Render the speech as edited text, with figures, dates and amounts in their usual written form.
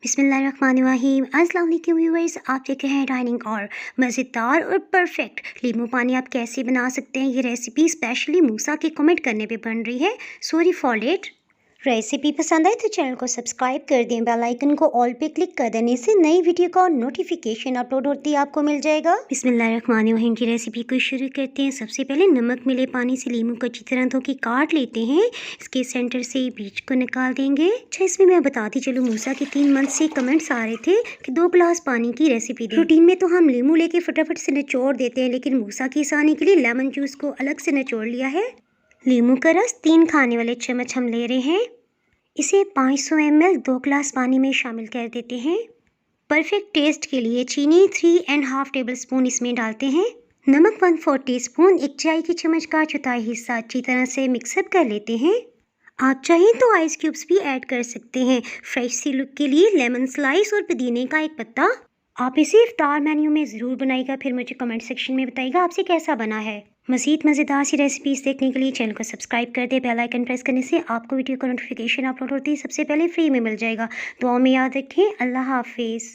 बिस्मिल्लाहिर्रहमानिर्रहीम। अस्सलाम वालेकुम व्यूअर्स, आप देख रहे हैं डाइनिंग और मज़ेदार और परफेक्ट लीमू पानी आप कैसे बना सकते हैं। ये रेसिपी स्पेशली मूसा के कमेंट करने पे बन रही है। Sorry for late. रेसिपी पसंद आए तो चैनल को सब्सक्राइब कर दें, बेल आइकन को ऑल पे क्लिक कर देने से नई वीडियो का नोटिफिकेशन अपलोड होती है आपको मिल जाएगा। बिस्मिल्लाहिर्रहमानिर्रहीम की रेसिपी को शुरू करते हैं। सबसे पहले नमक मिले पानी से लीमू को अच्छी तरह धो के काट लेते हैं। इसके सेंटर से बीज को निकाल देंगे। अच्छा, इसमें मैं बताती चलूँ, मूसा के 3 मंथ से कमेंट्स आ रहे थे कि 2 गिलास पानी की रेसिपी दें। रूटीन में तो हम लीमू लेके फटाफट से निचोड़ देते हैं, लेकिन मूसा की आसानी के लिए लेमन जूस को अलग से निचोड़ लिया है। लीमू का रस 3 खाने वाले चम्मच हम ले रहे हैं। इसे 500 ml 2 गिलास पानी में शामिल कर देते हैं। परफेक्ट टेस्ट के लिए चीनी 3.5 टेबलस्पून इसमें डालते हैं। नमक 1/4 टीस्पून, 1 चाय की चम्मच का चौथाई हिस्सा अच्छी तरह से मिक्सअप कर लेते हैं। आप चाहें तो आइस क्यूब्स भी ऐड कर सकते हैं। फ्रेश सी लुक के लिए लेमन स्लाइस और पुदीने का एक पत्ता। आप इसे इफ्तार मेन्यू में ज़रूर बनाइएगा, फिर मुझे कमेंट सेक्शन में बताइएगा आपसे कैसा बना है। मज़ीद मज़ेदार सी रेसिपीज़ देखने के लिए चैनल को सब्सक्राइब कर दे। बेल आइकन प्रेस करने से आपको वीडियो का नोटिफिकेशन अपलोड होती है सबसे पहले फ्री में मिल जाएगा। दुआ में याद रखें। अल्लाह हाफिज़।